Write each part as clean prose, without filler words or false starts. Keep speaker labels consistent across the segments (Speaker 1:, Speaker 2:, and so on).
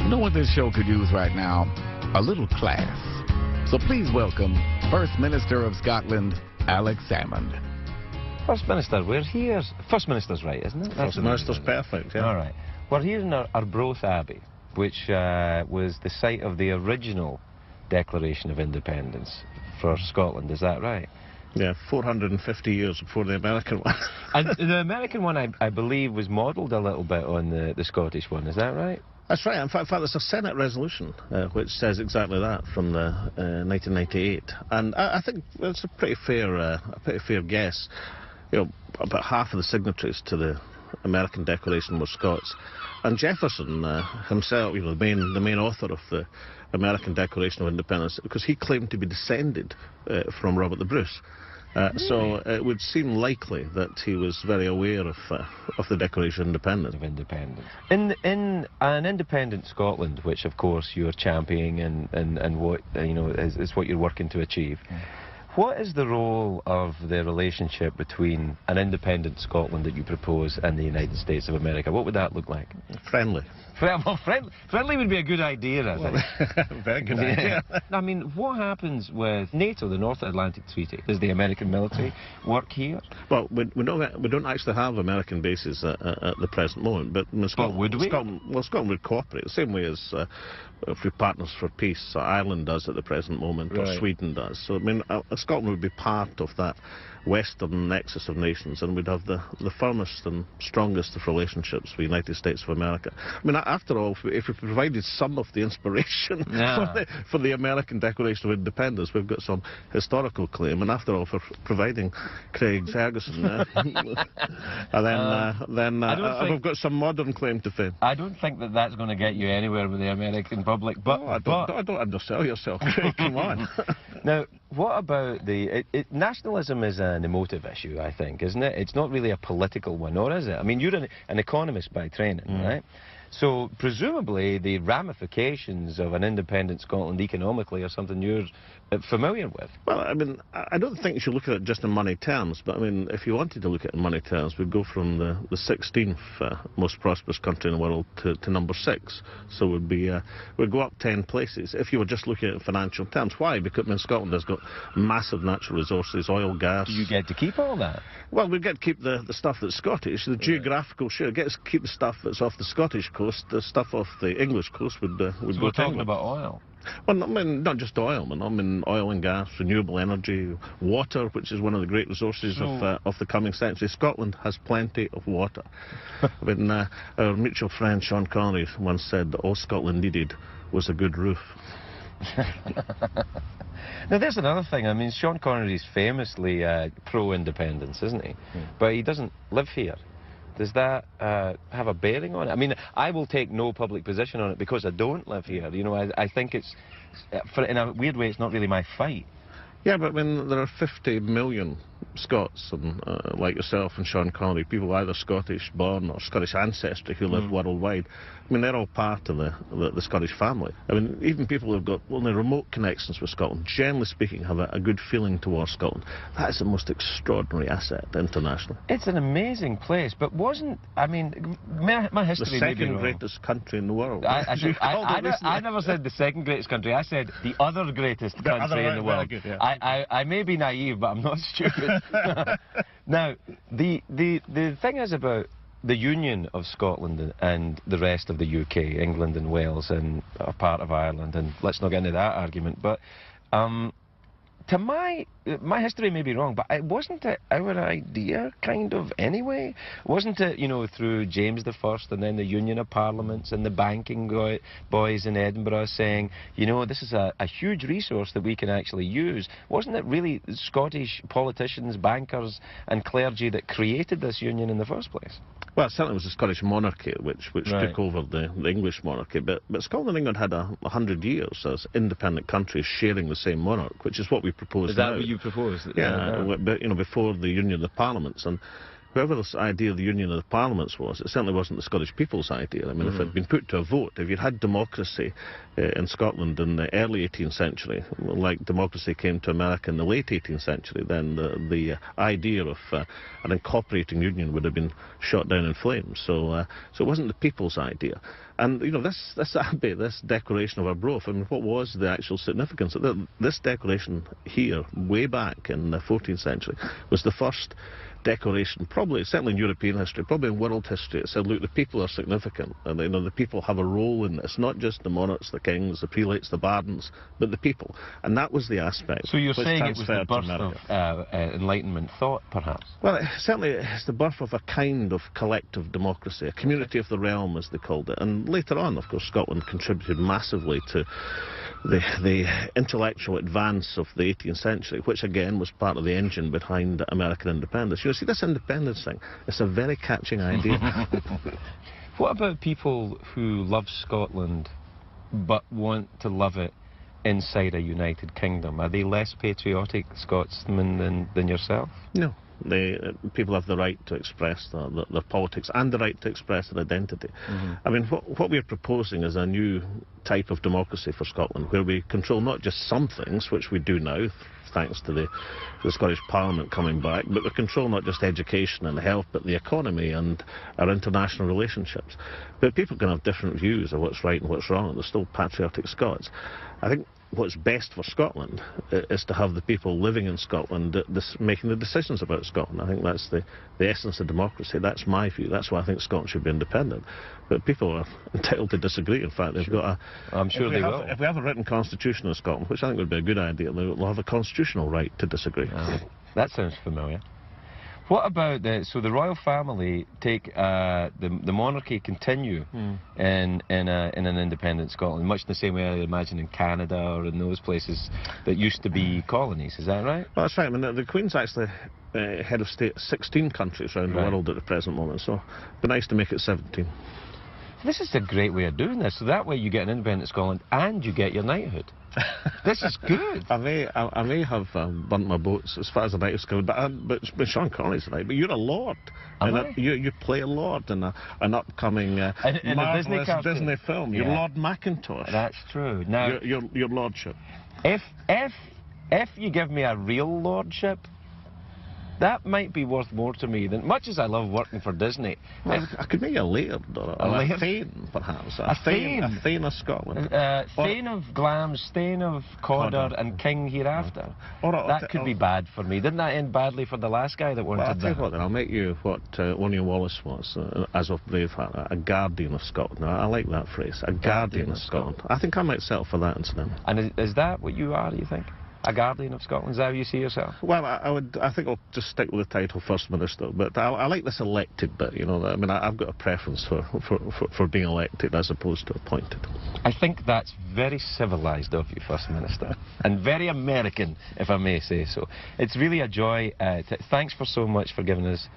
Speaker 1: Know what this show could use right now? A little class. So please welcome First Minister of Scotland, Alex Salmond.
Speaker 2: First Minister, we're here. First Minister's right, isn't it?
Speaker 3: First Minister's perfect, yeah.
Speaker 2: All right. We're here in Arbroath Abbey, which was the site of the original Declaration of Independence for Scotland. Is that right?
Speaker 3: Yeah, 450 years before the American one.
Speaker 2: And the American one, I believe, was modelled a little bit on the Scottish one. Is that right?
Speaker 3: That's right. In fact, there's a Senate resolution which says exactly that from the 1998, and I think it's a pretty fair guess. You know, about half of the signatories to the American Declaration were Scots, and Jefferson himself, you know, the main author of the American Declaration of Independence, because he claimed to be descended from Robert the Bruce. So it would seem likely that he was very aware of the Declaration of Independence.
Speaker 2: In an independent Scotland, which of course you're championing and what you know is what you're working to achieve. What is the role of the relationship between an independent Scotland that you propose and the United States of America? What would that look like?
Speaker 3: Friendly.
Speaker 2: Well, friendly would be a good idea, I think.
Speaker 3: Very good idea.
Speaker 2: I mean, what happens with NATO, the North Atlantic Treaty? Does the American military work here?
Speaker 3: Well, we don't actually have American bases at the present moment, but Scotland,
Speaker 2: would we?
Speaker 3: Scotland would cooperate the same way as Free Partners for Peace, Ireland does at the present moment, or Sweden does. So, I mean, Scotland would be part of that western nexus of nations, and we'd have the firmest and strongest of relationships with the United States of America. I mean, after all, if we provided some of the inspiration for the American Declaration of Independence, we've got some historical claim, and after all, for providing Craig Ferguson, and then we've got some modern claim to fame.
Speaker 2: I don't think that that's going to get you anywhere with the American public, but...
Speaker 3: No, don't undersell yourself, Craig, come on.
Speaker 2: Now, what about nationalism is an emotive issue, I think, isn't it? It's not really a political one, or is it? I mean, you're an economist by training, right? So, presumably, the ramifications of an independent Scotland economically are something you're familiar with.
Speaker 3: Well, I mean, I don't think you should look at it just in money terms, but I mean, if you wanted to look at it in money terms, we'd go from the 16th most prosperous country in the world to number 6. So we'd go up 10 places if you were just looking at it in financial terms. Why? Because, I mean, Scotland has got massive natural resources, oil, gas.
Speaker 2: You get to keep all that?
Speaker 3: Well, we get to keep the stuff that's Scottish, the geographical share. Get to keep the stuff that's off the Scottish coast. The stuff off the English coast would go to England.
Speaker 2: We're talking about oil.
Speaker 3: Well, I mean, not just oil, I mean oil and gas, renewable energy, water, which is one of the great resources of the coming century. Scotland has plenty of water. I mean, our mutual friend Sean Connery once said that all Scotland needed was a good roof.
Speaker 2: Now, there's another thing. I mean, Sean Connery's famously pro-independence, isn't he? But he doesn't live here. Does that have a bearing on it? I mean, I will take no public position on it because I don't live here. You know, I think it's, in a weird way, it's not really my fight.
Speaker 3: Yeah, but I mean, there are 50 million Scots, and like yourself and Sean Connery, people either Scottish born or Scottish ancestry who live worldwide. I mean, they're all part of the Scottish family. I mean, even people who've got only remote connections with Scotland, generally speaking, have a good feeling towards Scotland. That is the most extraordinary asset internationally.
Speaker 2: It's an amazing place, but I mean, my history may be wrong.
Speaker 3: The second greatest country in the world.
Speaker 2: I never said the second greatest country. I said the other greatest country in the world.
Speaker 3: Good, yeah.
Speaker 2: I may be naive, but I'm not stupid. Now, the thing is about the union of Scotland and the rest of the UK, England and Wales and a part of Ireland, and let's not get into that argument, but to my history may be wrong, but wasn't it our idea, kind of, anyway? Wasn't it, you know, through James I and then the Union of Parliaments and the banking boys in Edinburgh saying, you know, this is a huge resource that we can actually use? Wasn't it really Scottish politicians, bankers and clergy that created this union in the first place?
Speaker 3: Well, it certainly was the Scottish monarchy which took over the English monarchy, but Scotland and England had 100 years as independent countries sharing the same monarch, which is what we propose now.
Speaker 2: Is that what you propose?
Speaker 3: Yeah, but, you know, before the Union of the Parliaments, and whoever this idea of the Union of the Parliaments was, it certainly wasn't the Scottish people's idea. I mean, if it had been put to a vote, if you'd had democracy in Scotland in the early 18th century, like democracy came to America in the late 18th century, then the idea of an incorporating union would have been shot down in flames. So it wasn't the people's idea. And, you know, this abbey, this decoration of Arbroath, I mean, what was the actual significance? This decoration here, way back in the 14th century, was the first decoration, probably, certainly in European history, probably in world history. It said, look, the people are significant, and, you know, the people have a role in this, not just the monarchs, the kings, the prelates, the bardens, but the people. And that was the aspect.
Speaker 2: So you're saying it was the
Speaker 3: transferred to
Speaker 2: birth of
Speaker 3: America.
Speaker 2: Enlightenment thought, perhaps?
Speaker 3: Well, certainly it's the birth of a kind of collective democracy, a community of the realm, as they called it. And later on, of course, Scotland contributed massively to the intellectual advance of the 18th century, which again was part of the engine behind American independence. You know, see, this independence thing, it's a very catching idea.
Speaker 2: What about people who love Scotland but want to love it inside a United Kingdom? Are they less patriotic Scotsmen than yourself?
Speaker 3: No. People have the right to express their politics and the right to express their identity. I mean, what we're proposing is a new type of democracy for Scotland, where we control not just some things, which we do now, thanks to the Scottish Parliament coming back, but we control not just education and health, but the economy and our international relationships. But people can have different views of what's right and what's wrong, and they're still patriotic Scots. I think what's best for Scotland is to have the people living in Scotland making the decisions about Scotland. I think that's the essence of democracy. That's my view. That's why I think Scotland should be independent. But people are entitled to disagree. In fact, they've got a...
Speaker 2: I'm sure they will.
Speaker 3: If we have a written constitution in Scotland, which I think would be a good idea, they'll have a constitutional right to disagree.
Speaker 2: That sounds familiar. What about so the royal family take the monarchy continue in an independent Scotland, much the same way I imagine in Canada or in those places that used to be colonies, is that right?
Speaker 3: Well, that's right. I mean, the Queen's actually head of state 16 countries around the world at the present moment, so it'd be nice to make it 17.
Speaker 2: This is a great way of doing this, so that way you get an independent Scotland and you get your knighthood. This is good.
Speaker 3: I may have burnt my boats as far as the night is going, but Sean Connery's right. But you're a lord, and you play a lord in an upcoming
Speaker 2: in
Speaker 3: marvelous
Speaker 2: a
Speaker 3: Disney film.
Speaker 2: Yeah.
Speaker 3: You're Lord Macintosh.
Speaker 2: That's true. Now,
Speaker 3: your lordship.
Speaker 2: If you give me a real lordship, that might be worth more to me than much as I love working for Disney.
Speaker 3: Well, I could make a laird or a thane, perhaps. A thane of Scotland.
Speaker 2: Thane of Glamis, thane of Cawdor, and king hereafter. That could be bad for me. Didn't that end badly for the last guy that wanted
Speaker 3: I'll tell you
Speaker 2: that?
Speaker 3: what, then I'll make you what William Wallace was, as of Braveheart, a guardian of Scotland. I like that phrase, a guardian of Scotland. I think I might settle for that instead.
Speaker 2: And is that what you are, do you think? A guardian of Scotland? Is that how you see yourself?
Speaker 3: Well, I think I'll just stick with the title First Minister, but I like this elected bit, you know. I mean, I've got a preference for being elected as opposed to appointed.
Speaker 2: I think that's very civilised of you, First Minister, and very American, if I may say so. It's really a joy. Thanks for so much for giving us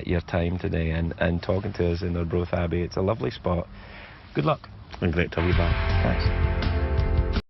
Speaker 2: your time today and talking to us in Arbroath Abbey. It's a lovely spot. Good luck.
Speaker 3: And great to have you back.
Speaker 2: Thanks.